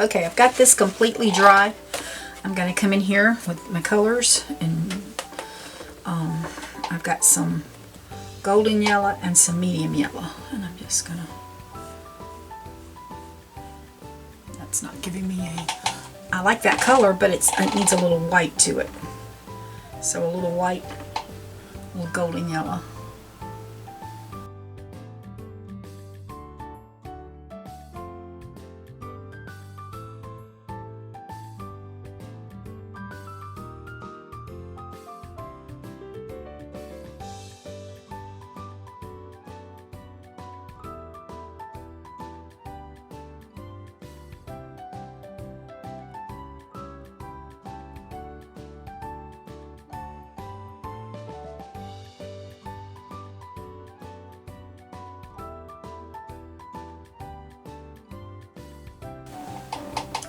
Okay, I've got this completely dry. I'm going to come in here with my colors, and I've got some golden yellow and some medium yellow, and I'm just going to, that's not giving me a, I like that color, but it needs a little white to it. So a little white, a little golden yellow.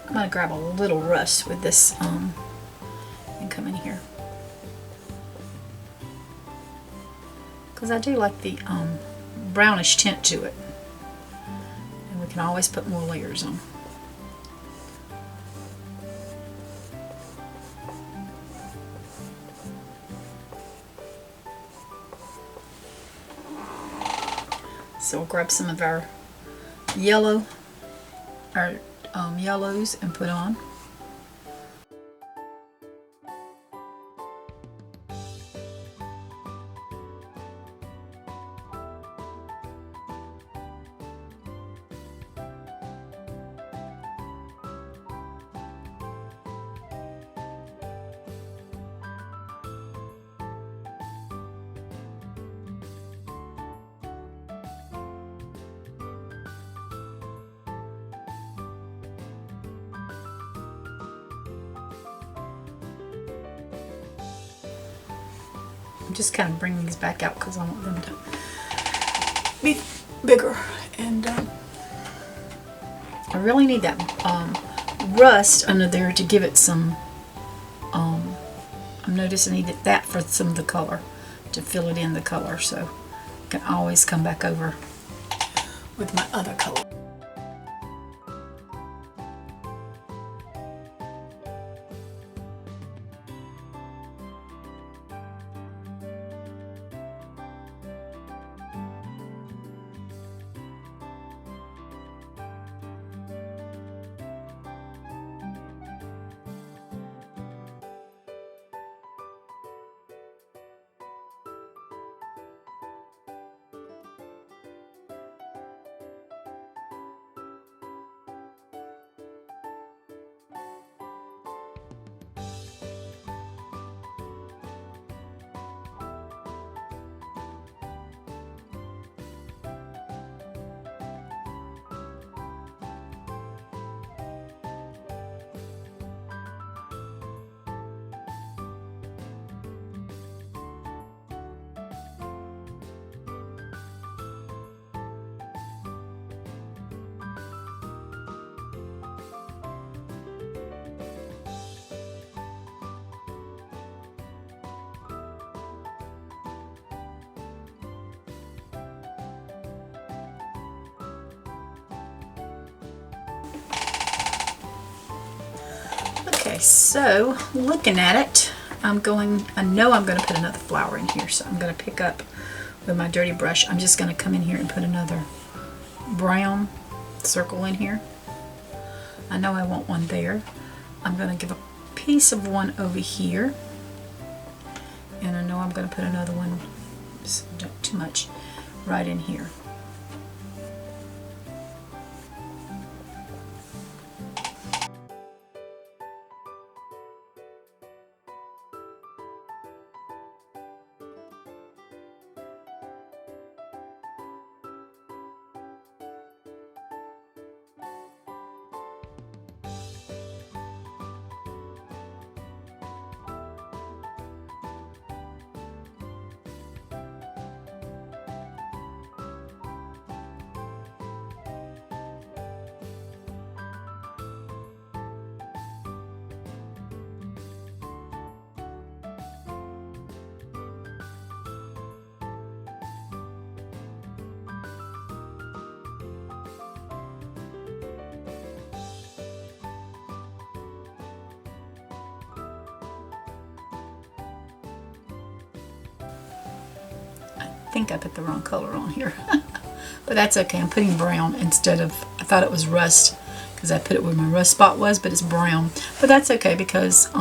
I'm going to grab a little rust with this and come in here, because I do like the brownish tint to it, and we can always put more layers on. So we'll grab some of our yellow, our yellows, and put on. I'm just kind of bringing these back out because I want them to be bigger, and I really need that rust under there to give it some, I'm noticing I need that for some of the color, to fill it in the color, so I can always come back over with my other color. Okay, so looking at it, I know I'm going to put another flower in here, so I'm going to pick up with my dirty brush. I'm just going to come in here and put another brown circle in here. I know I want one there. I'm going to give a piece of one over here, and I know I'm going to put another one, just not too much, right in here. think I put the wrong color on here. But that's okay. I'm putting brown instead of, I thought it was rust because I put it where my rust spot was, but it's brown. But that's okay because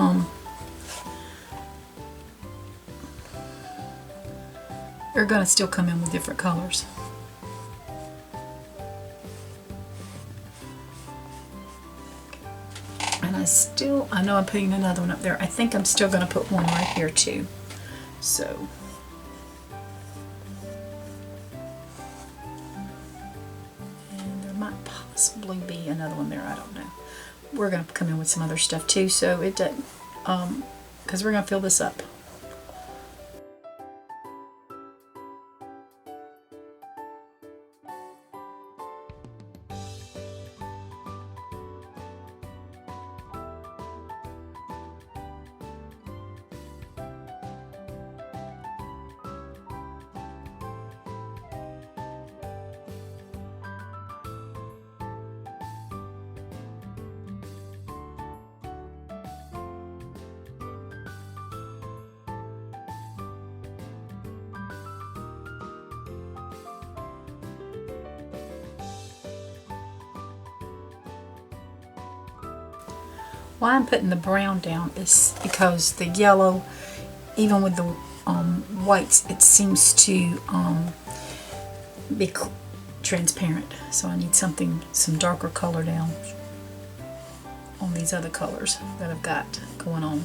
they're going to still come in with different colors. And I know I'm putting another one up there. I think I'm still going to put one right here too. So. And there might possibly be another one there. I don't know. We're going to come in with some other stuff too, so it doesn't, because we're going to fill this up. Why I'm putting the brown down is because the yellow, even with the whites, it seems to be transparent. So I need some darker color down on these other colors that I've got going on.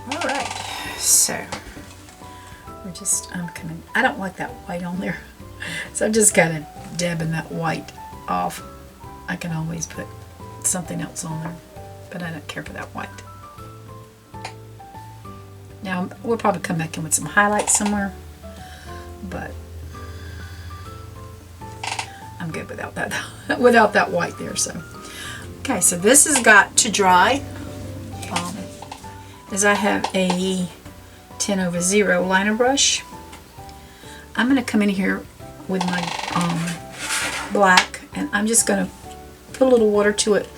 Alright, so I don't like that white on there, so I'm just kind of dabbing that white off. I can always put something else on there, but I don't care for that white. Now we'll probably come back in with some highlights somewhere, but I'm good without that without that white there. So okay, so this has got to dry. As I have a 10/0 liner brush, I'm going to come in here with my black, and I'm just going to put a little water to it,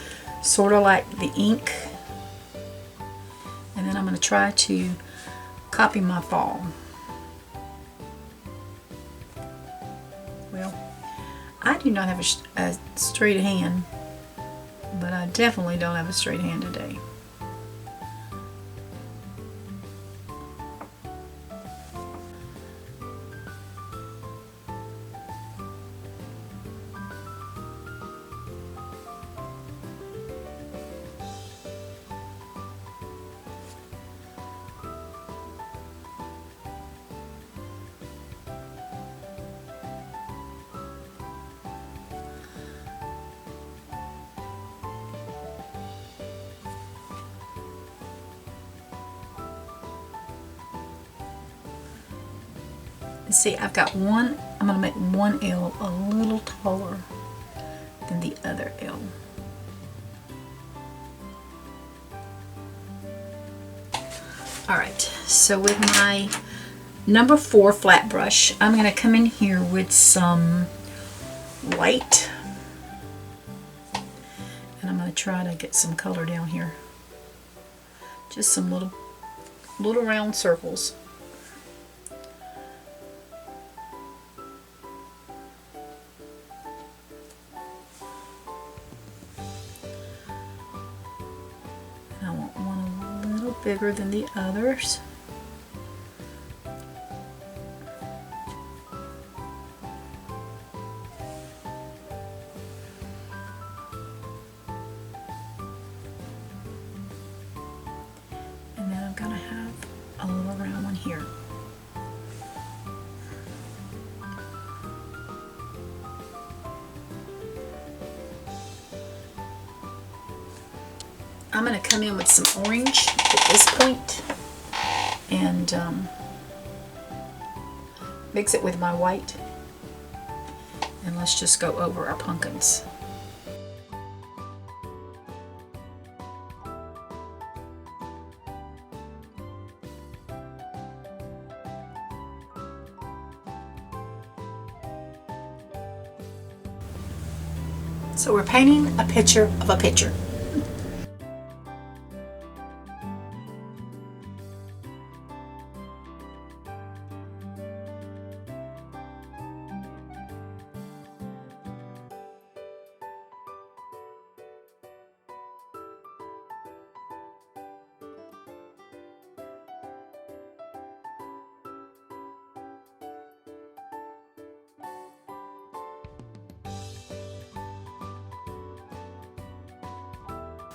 sort of like the ink, and then I'm going to try to copy my fall. Well, I do not have a straight hand, but I definitely don't have a straight hand today. See, I've got one, I'm going to make one L a little taller than the other L. Alright, so with my number 4 flat brush, I'm going to come in here with some white, and I'm going to try to get some color down here. Just some little round circles. Bigger than the others. And then I'm going to have a little round one here. I'm going to come in with some orange at this point and mix it with my white, and let's just go over our pumpkins. So we're painting a picture of a picture.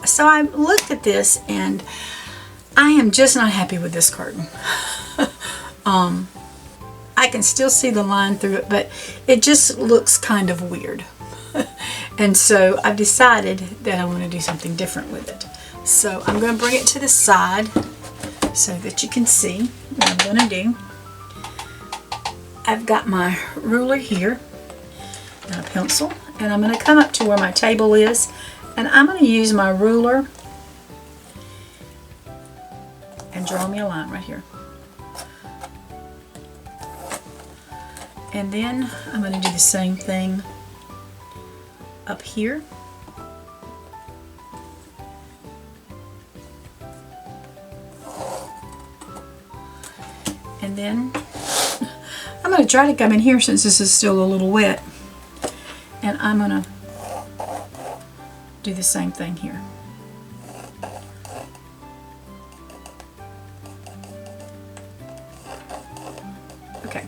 So I looked at this and I am just not happy with this curtain. I can still see the line through it, but it just looks kind of weird. And so I've decided that I want to do something different with it. So I'm going to bring it to the side so that you can see what I'm going to do. I've got my ruler here and a pencil, and I'm going to come up to where my table is. And I'm going to use my ruler and draw me a line right here. And then I'm going to do the same thing up here. And then I'm going to try to come in here since this is still a little wet. And I'm going to do the same thing here. Okay.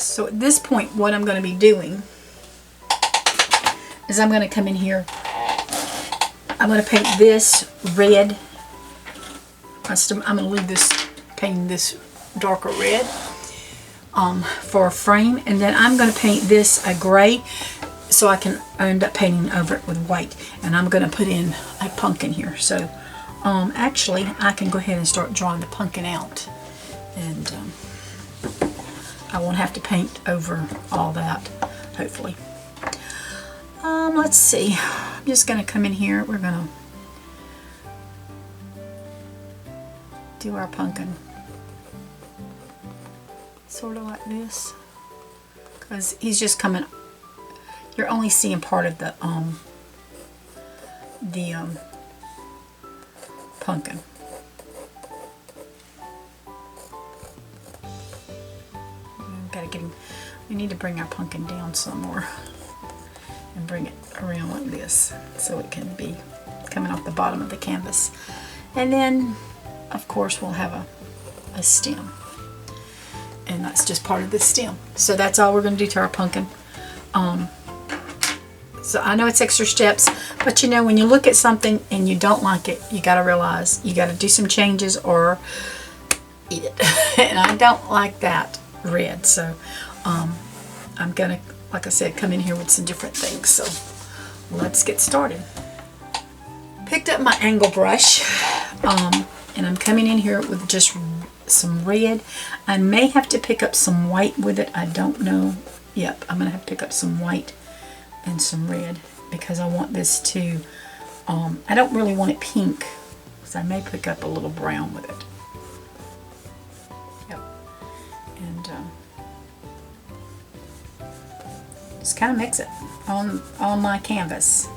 So at this point, what I'm going to be doing is I'm going to come in here. I'm going to paint this red. I'm going to leave this, painting this darker red for a frame, and then I'm going to paint this a gray, so I can end up painting over it with white. And I'm going to put in a pumpkin here. So actually I can go ahead and start drawing the pumpkin out, and I won't have to paint over all that, hopefully. Let's see, I'm just going to come in here. We're going to do our pumpkin sort of like this, because he's just coming. You're only seeing part of the pumpkin. Gotta get him. We need to bring our pumpkin down some more and bring it around like this so it can be coming off the bottom of the canvas. And then, of course, we'll have a stem, and that's just part of the stem. So that's all we're going to do to our pumpkin. So I know it's extra steps, but you know, when you look at something and you don't like it, you got to realize you got to do some changes or eat it. And I don't like that red, so I'm gonna, like I said, come in here with some different things. So let's get started. Picked up my angle brush, and I'm coming in here with just some red. I may have to pick up some white with it. I don't know. Yep, I'm gonna have to pick up some white and some red, because I want this to, I don't really want it pink, so I may pick up a little brown with it. Yep. And just kind of mix it on my canvas.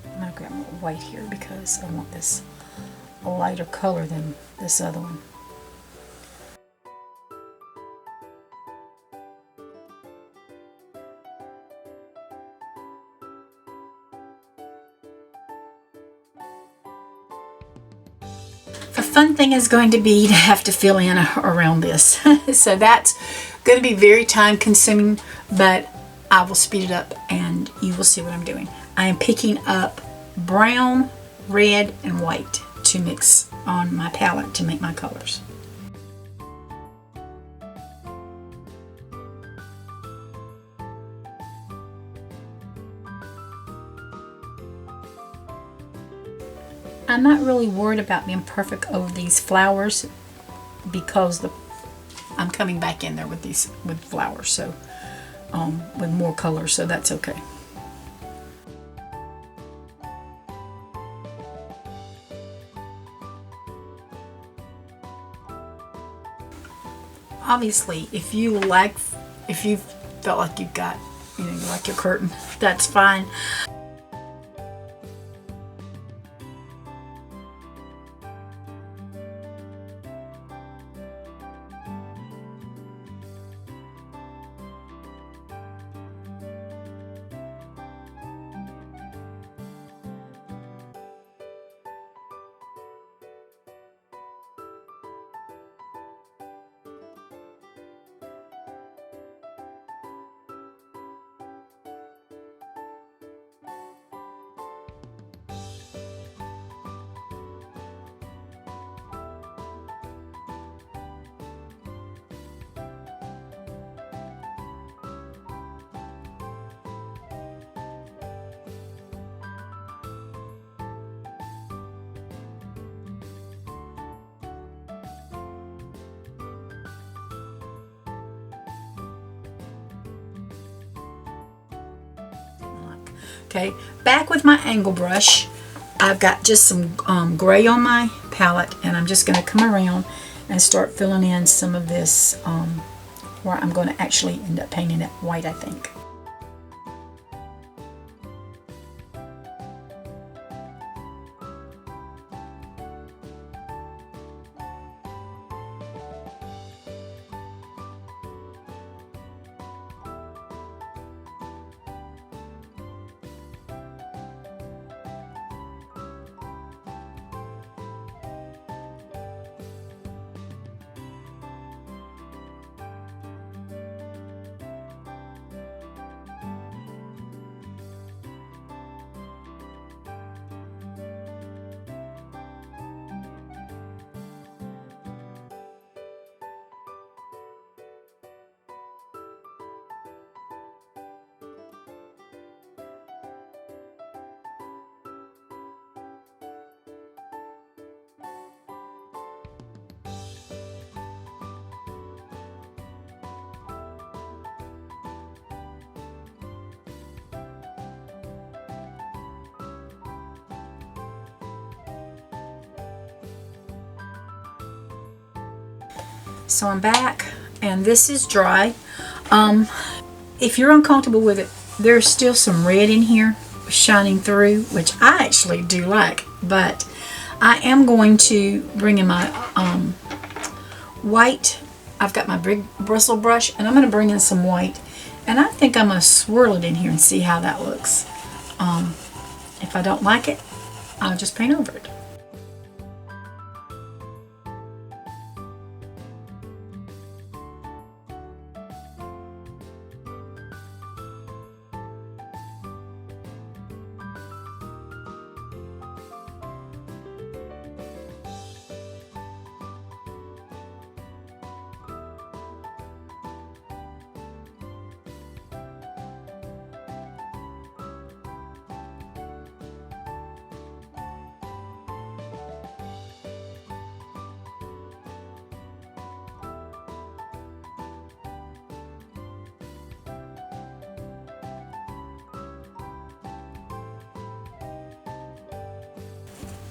I'm going to grab more white here because I want this a lighter color than this other one. The fun thing is going to be to have to fill in around this. So that's going to be very time consuming, but I will speed it up and you will see what I'm doing. I am picking up brown, red, and white to mix on my palette to make my colors. I'm not really worried about being perfect over these flowers because I'm coming back in there with flowers, so with more color, so that's okay. obviously, if you felt like you've got, you know, you like your curtain, that's fine. Okay, back with my angle brush. I've got just some gray on my palette, and I'm just going to come around and start filling in some of this where I'm going to actually end up painting it white, I think. So I'm back, and this is dry. If you're uncomfortable with it, there's still some red in here shining through, which I actually do like, but I am going to bring in my white. I've got my big bristle brush, and I'm going to bring in some white, and I think I'm going to swirl it in here and see how that looks. If I don't like it, I'll just paint over it.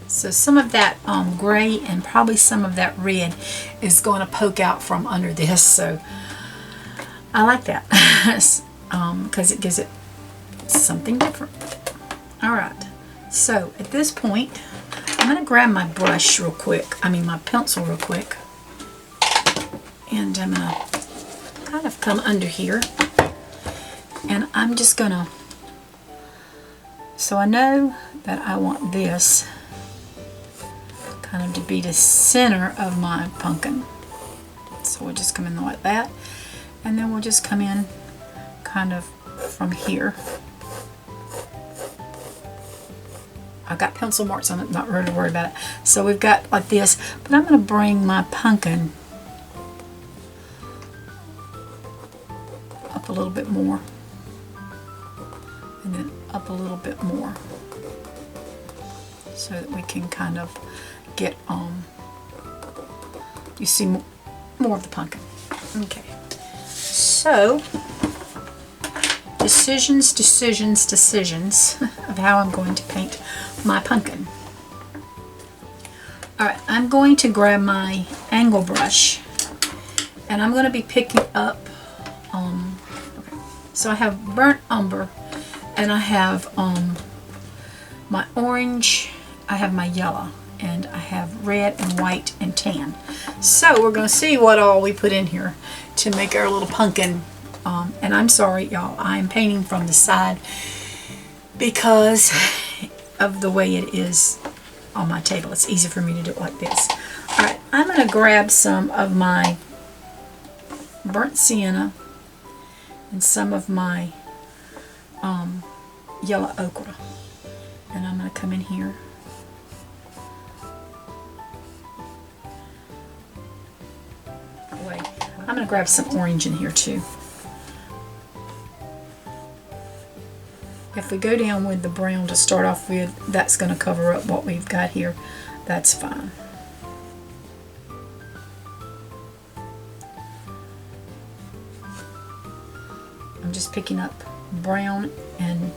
So some of that gray and probably some of that red is going to poke out from under this. So I like that because it gives it something different. Alright, so at this point I'm going to grab my brush real quick, my pencil real quick, and I'm going to kind of come under here, and I'm just going to, so I know that I want this kind of to be the center of my pumpkin. So we'll just come in like that, and then we'll just come in kind of from here. I've got pencil marks on it, not really worried about it. So we've got like this, but I'm going to bring my pumpkin up a little bit more, and then up a little bit more, so that we can kind of get you see more of the pumpkin. Okay, so decisions of how I'm going to paint my pumpkin. Alright, I'm going to grab my angle brush, And I'm going to be picking up, okay. So I have burnt umber, and I have my orange, I have my yellow, and I have red and white and tan. So we're going to see what all we put in here to make our little pumpkin. And I'm sorry, y'all, I'm painting from the side because of the way it is on my table. It's easy for me to do it like this. Alright, I'm going to grab some of my burnt sienna and some of my yellow ochre. And I'm going to come in here. Wait, I'm going to grab some orange in here too. If we go down with the brown to start off with, that's going to cover up what we've got here. That's fine. I'm just picking up brown and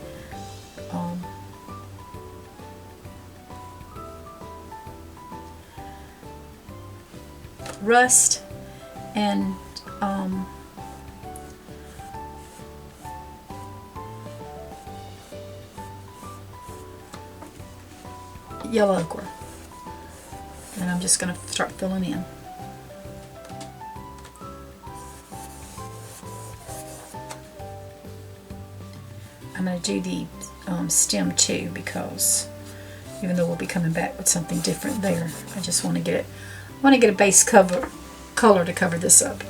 rust and yellow ochre. And I'm just going to start filling in. I'm going to do the stem too, because even though we'll be coming back with something different there, I just want to get it. I want to get a base color to cover this up.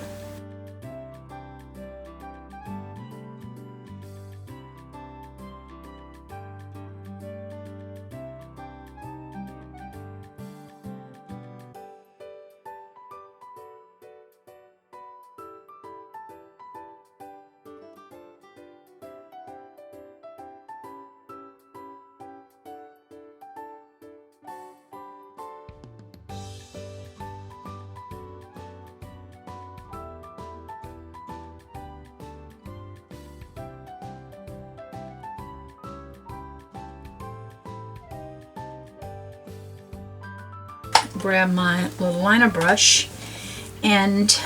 Grab my little liner brush, and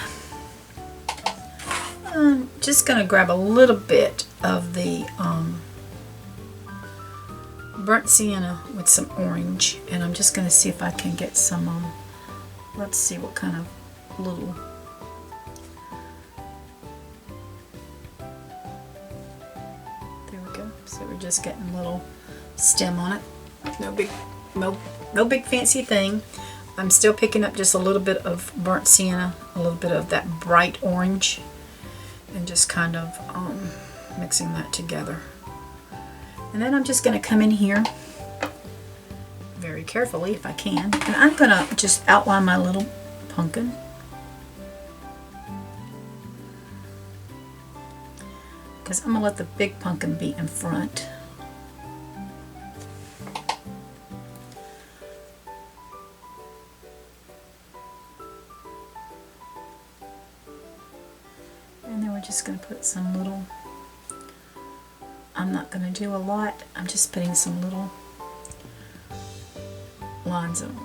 I'm just going to grab a little bit of the burnt sienna with some orange, and I'm just going to see if I can get some, let's see what kind of little, there we go. So we're just getting a little stem on it. No big fancy thing. I'm still picking up just a little bit of burnt sienna, a little bit of that bright orange, and just kind of mixing that together. And then I'm just going to come in here very carefully if I can, and I'm going to just outline my little pumpkin. Because I'm going to let the big pumpkin be in front. Just going to put some little, I'm not going to do a lot, I'm just putting some little lines on.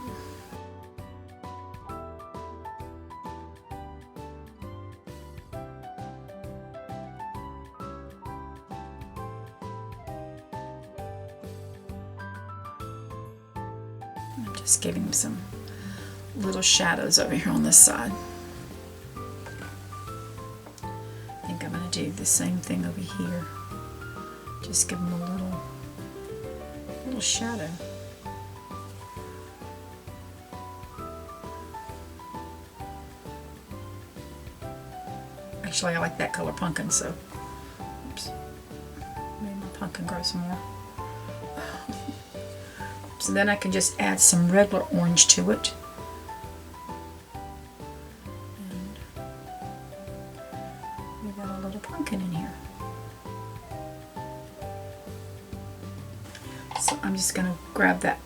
I'm just giving him some little shadows over here on this side. Do the same thing over here. Just give them a little shadow. Actually, I like that color pumpkin, so oops. Maybe my pumpkin grow some more. So then I can just add some regular orange to it. Pumpkin in here. So I'm just going to grab that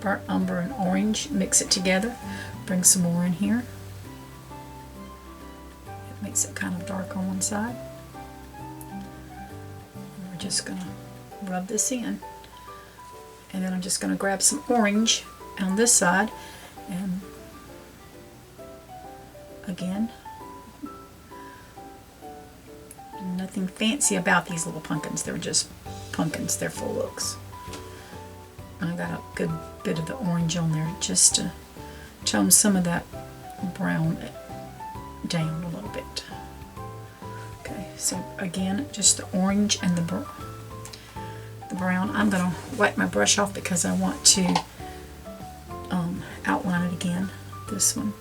burnt umber and orange, mix it together, bring some more in here. It makes it kind of dark on one side. And we're just going to rub this in. And then I'm just going to grab some orange on this side and again. Nothing fancy about these little pumpkins. They're just pumpkins. They're full looks. I got a good bit of the orange on there just to tone some of that brown down a little bit. Okay, so again, just the orange and the brown. I'm going to wipe my brush off because I want to outline it again, this one.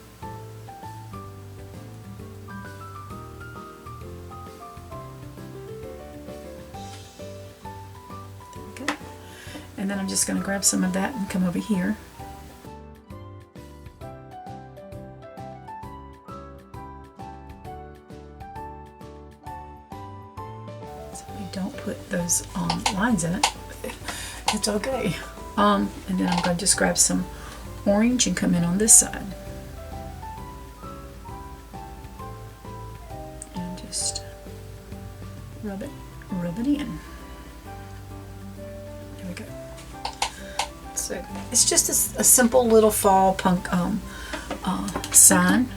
There we go. And then I'm just going to grab some of that and come over here. So we don't put those lines in it. It's okay. And then I'm going to just grab some orange and come in on this side. And just rub it in. There we go. So it's just a simple little fall punk sign.